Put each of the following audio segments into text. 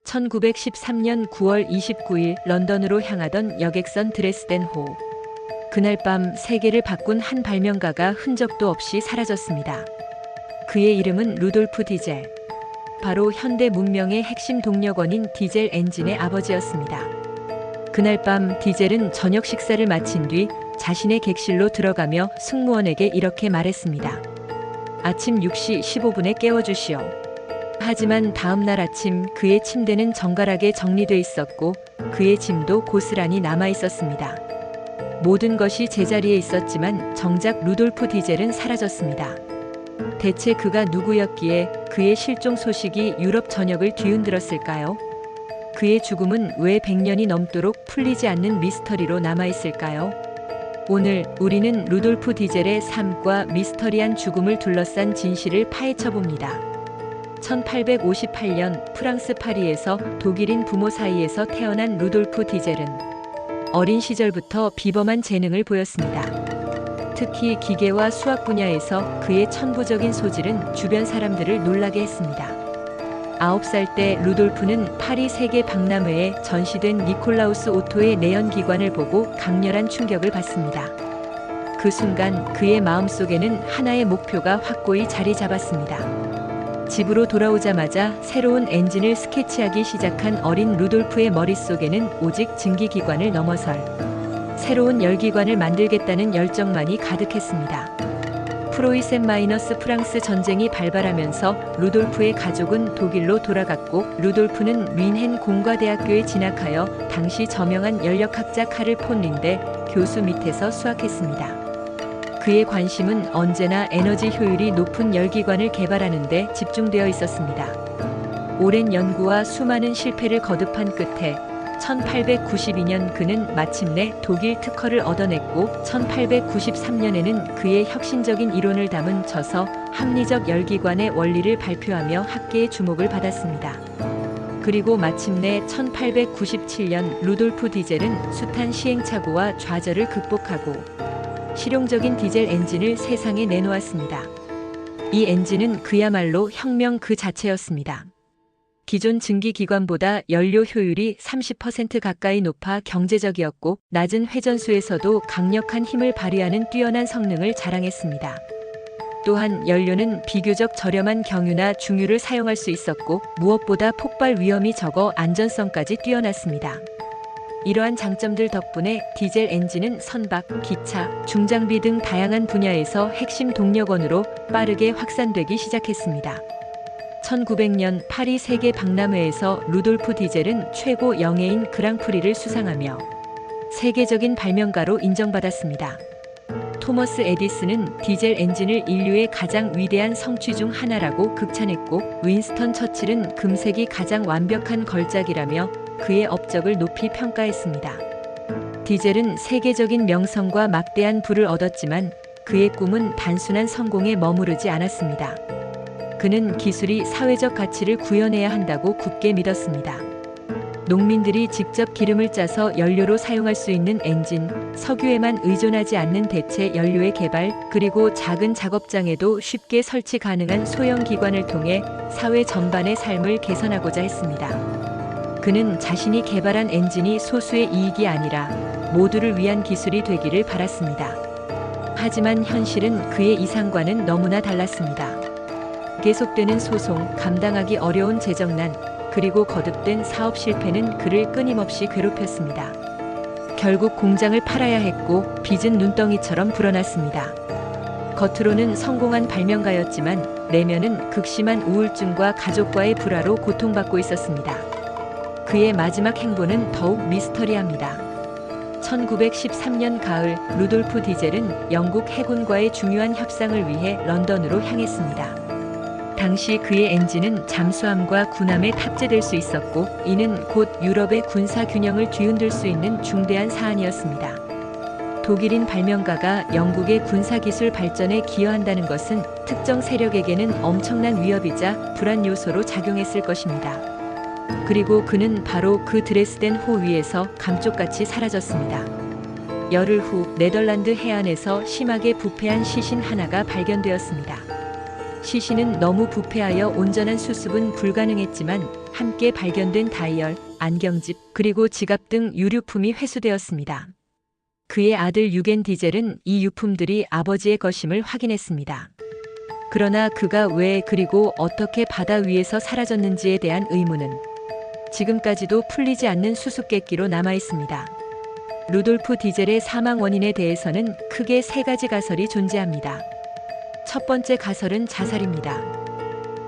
1913년 9월 29일 런던으로 향하던 여객선 드레스덴호. 그날 밤 세계를 바꾼 한 발명가가 흔적도 없이 사라졌습니다. 그의 이름은 루돌프 디젤. 바로 현대 문명의 핵심 동력원인 디젤 엔진의 아버지였습니다. 그날 밤 디젤은 저녁 식사를 마친 뒤 자신의 객실로 들어가며 승무원에게 이렇게 말했습니다. 아침 6시 15분에 깨워주시오. 하지만 다음 날 아침 그의 침대는 정갈하게 정리돼 있었고 그의 짐도 고스란히 남아 있었습니다. 모든 것이 제자리에 있었지만 정작 루돌프 디젤은 사라졌습니다. 대체 그가 누구였기에 그의 실종 소식이 유럽 전역을 뒤흔들었을까요? 그의 죽음은 왜 100년이 넘도록 풀리지 않는 미스터리로 남아있을까요? 오늘 우리는 루돌프 디젤의 삶과 미스터리한 죽음을 둘러싼 진실을 파헤쳐봅니다. 1858년 프랑스 파리에서 독일인 부모 사이에서 태어난 루돌프 디젤은 어린 시절부터 비범한 재능을 보였습니다. 특히 기계와 수학 분야에서 그의 천부적인 소질은 주변 사람들을 놀라게 했습니다. 9살 때 루돌프는 파리 세계 박람회에 전시된 니콜라우스 오토의 내연기관을 보고 강렬한 충격을 받습니다. 그 순간 그의 마음속에는 하나의 목표가 확고히 자리 잡았습니다. 집으로 돌아오자마자 새로운 엔진을 스케치하기 시작한 어린 루돌프의 머릿속에는 오직 증기기관을 넘어설 새로운 열기관을 만들겠다는 열정만이 가득했습니다. 프로이센-프랑스 전쟁이 발발하면서 루돌프의 가족은 독일로 돌아갔고 루돌프는 뮌헨 공과대학교에 진학하여 당시 저명한 연력학자 카를 폰 린데 교수 밑에서 수학했습니다. 그의 관심은 언제나 에너지 효율이 높은 열기관을 개발하는 데 집중되어 있었습니다. 오랜 연구와 수많은 실패를 거듭한 끝에 1892년 그는 마침내 독일 특허를 얻어냈고 1893년에는 그의 혁신적인 이론을 담은 저서 합리적 열기관의 원리를 발표하며 학계의 주목을 받았습니다. 그리고 마침내 1897년 루돌프 디젤은 숱한 시행착오와 좌절을 극복하고 실용적인 디젤 엔진을 세상에 내놓았습니다. 이 엔진은 그야말로 혁명 그 자체였습니다. 기존 증기기관보다 연료 효율이 30% 가까이 높아 경제적이었고 낮은 회전수에서도 강력한 힘을 발휘하는 뛰어난 성능을 자랑했습니다. 또한 연료는 비교적 저렴한 경유나 중유를 사용할 수 있었고 무엇보다 폭발 위험이 적어 안전성까지 뛰어났습니다. 이러한 장점들 덕분에 디젤 엔진은 선박, 기차, 중장비 등 다양한 분야에서 핵심 동력원으로 빠르게 확산되기 시작했습니다. 1900년 파리 세계 박람회에서 루돌프 디젤은 최고 영예인 그랑프리를 수상하며 세계적인 발명가로 인정받았습니다. 토머스 에디슨은 디젤 엔진을 인류의 가장 위대한 성취 중 하나라고 극찬했고 윈스턴 처칠은 금색이 가장 완벽한 걸작이라며 그의 업적을 높이 평가했습니다. 디젤은 세계적인 명성과 막대한 부를 얻었지만 그의 꿈은 단순한 성공에 머무르지 않았습니다. 그는 기술이 사회적 가치를 구현해야 한다고 굳게 믿었습니다. 농민들이 직접 기름을 짜서 연료로 사용할 수 있는 엔진, 석유에만 의존하지 않는 대체 연료의 개발, 그리고 작은 작업장에도 쉽게 설치 가능한 소형 기관을 통해 사회 전반의 삶을 개선하고자 했습니다. 그는 자신이 개발한 엔진이 소수의 이익이 아니라 모두를 위한 기술이 되기를 바랐습니다. 하지만 현실은 그의 이상과는 너무나 달랐습니다. 계속되는 소송, 감당하기 어려운 재정난, 그리고 거듭된 사업 실패는 그를 끊임없이 괴롭혔습니다. 결국 공장을 팔아야 했고 빚은 눈덩이처럼 불어났습니다. 겉으로는 성공한 발명가였지만 내면은 극심한 우울증과 가족과의 불화로 고통받고 있었습니다. 그의 마지막 행보는 더욱 미스터리합니다. 1913년 가을 루돌프 디젤은 영국 해군과의 중요한 협상을 위해 런던으로 향했습니다. 당시 그의 엔진은 잠수함과 군함에 탑재될 수 있었고 이는 곧 유럽의 군사 균형을 뒤흔들 수 있는 중대한 사안이었습니다. 독일인 발명가가 영국의 군사기술 발전에 기여한다는 것은 특정 세력에게는 엄청난 위협이자 불안 요소로 작용했을 것입니다. 그리고 그는 바로 그 드레스덴 호 위에서 감쪽같이 사라졌습니다. 열흘 후 네덜란드 해안에서 심하게 부패한 시신 하나가 발견되었습니다. 시신은 너무 부패하여 온전한 수습은 불가능했지만 함께 발견된 다이얼, 안경집, 그리고 지갑 등 유류품이 회수되었습니다. 그의 아들 유겐 디젤은 이 유품들이 아버지의 것임을 확인했습니다. 그러나 그가 왜 그리고 어떻게 바다 위에서 사라졌는지에 대한 의문은 지금까지도 풀리지 않는 수수께끼로 남아 있습니다. 루돌프 디젤의 사망 원인에 대해서는 크게 세 가지 가설이 존재합니다. 첫 번째 가설은 자살입니다.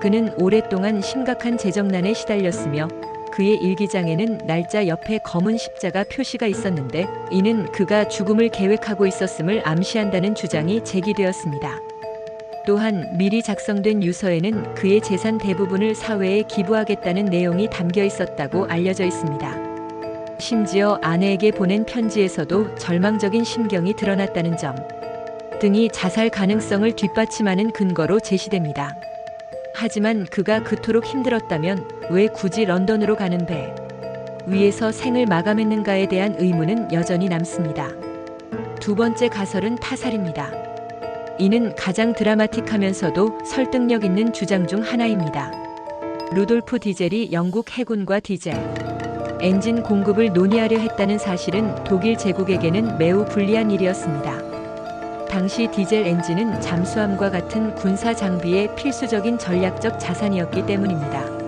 그는 오랫동안 심각한 재정난에 시달렸으며 그의 일기장에는 날짜 옆에 검은 십자가 표시가 있었는데 이는 그가 죽음을 계획하고 있었음을 암시한다는 주장이 제기되었습니다. 또한 미리 작성된 유서에는 그의 재산 대부분을 사회에 기부하겠다는 내용이 담겨 있었다고 알려져 있습니다. 심지어 아내에게 보낸 편지에서도 절망적인 심경이 드러났다는 점 등이 자살 가능성을 뒷받침하는 근거로 제시됩니다. 하지만 그가 그토록 힘들었다면 왜 굳이 런던으로 가는 배 위에서 생을 마감했는가에 대한 의문은 여전히 남습니다. 두 번째 가설은 타살입니다. 이는 가장 드라마틱하면서도 설득력 있는 주장 중 하나입니다. 루돌프 디젤이 영국 해군과 디젤 엔진 공급을 논의하려 했다는 사실은 독일 제국에게는 매우 불리한 일이었습니다. 당시 디젤 엔진은 잠수함과 같은 군사 장비의 필수적인 전략적 자산이었기 때문입니다.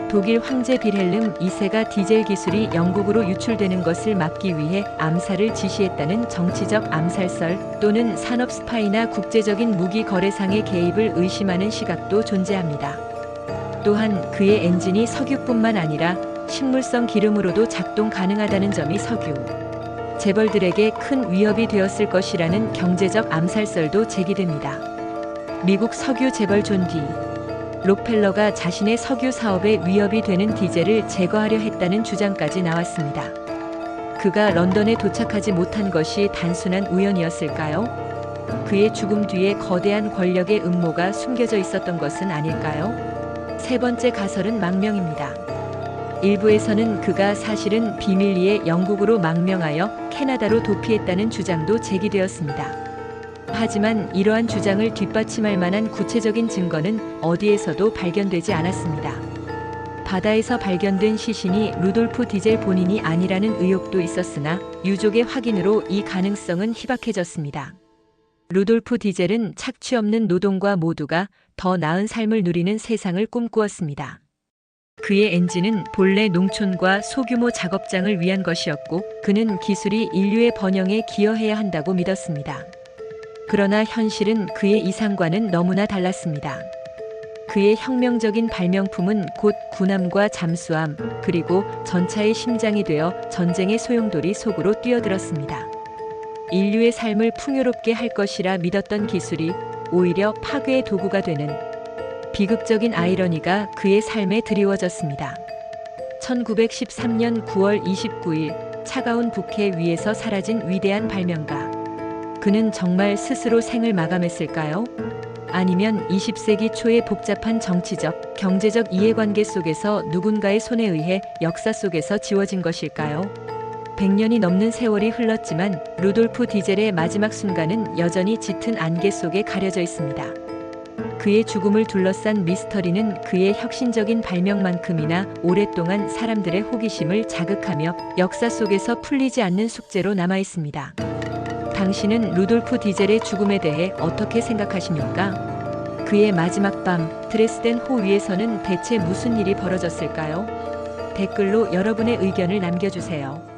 독일 황제 빌헬름 2세가 디젤 기술이 영국으로 유출되는 것을 막기 위해 암살을 지시했다는 정치적 암살설 또는 산업 스파이나 국제적인 무기 거래상의 개입을 의심하는 시각도 존재합니다. 또한 그의 엔진이 석유뿐만 아니라 식물성 기름으로도 작동 가능하다는 점이 석유 재벌들에게 큰 위협이 되었을 것이라는 경제적 암살설도 제기됩니다. 미국 석유 재벌 존 디 록펠러가 자신의 석유 사업에 위협이 되는 디젤을 제거하려 했다는 주장까지 나왔습니다. 그가 런던에 도착하지 못한 것이 단순한 우연이었을까요? 그의 죽음 뒤에 거대한 권력의 음모가 숨겨져 있었던 것은 아닐까요? 세 번째 가설은 망명입니다. 일부에서는 그가 사실은 비밀리에 영국으로 망명하여 캐나다로 도피했다는 주장도 제기되었습니다. 하지만 이러한 주장을 뒷받침할 만한 구체적인 증거는 어디에서도 발견되지 않았습니다. 바다에서 발견된 시신이 루돌프 디젤 본인이 아니라는 의혹도 있었으나 유족의 확인으로 이 가능성은 희박해졌습니다. 루돌프 디젤은 착취 없는 노동과 모두가 더 나은 삶을 누리는 세상을 꿈꾸었습니다. 그의 엔진은 본래 농촌과 소규모 작업장을 위한 것이었고 그는 기술이 인류의 번영에 기여해야 한다고 믿었습니다. 그러나 현실은 그의 이상과는 너무나 달랐습니다. 그의 혁명적인 발명품은 곧 군함과 잠수함 그리고 전차의 심장이 되어 전쟁의 소용돌이 속으로 뛰어들었습니다. 인류의 삶을 풍요롭게 할 것이라 믿었던 기술이 오히려 파괴의 도구가 되는 비극적인 아이러니가 그의 삶에 드리워졌습니다. 1913년 9월 29일 차가운 북해 위에서 사라진 위대한 발명가. 그는 정말 스스로 생을 마감했을까요? 아니면 20세기 초의 복잡한 정치적, 경제적 이해관계 속에서 누군가의 손에 의해 역사 속에서 지워진 것일까요? 100년이 넘는 세월이 흘렀지만 루돌프 디젤의 마지막 순간은 여전히 짙은 안개 속에 가려져 있습니다. 그의 죽음을 둘러싼 미스터리는 그의 혁신적인 발명만큼이나 오랫동안 사람들의 호기심을 자극하며 역사 속에서 풀리지 않는 숙제로 남아 있습니다. 당신은 루돌프 디젤의 죽음에 대해 어떻게 생각하십니까? 그의 마지막 밤 드레스덴 호 위에서는 대체 무슨 일이 벌어졌을까요? 댓글로 여러분의 의견을 남겨주세요.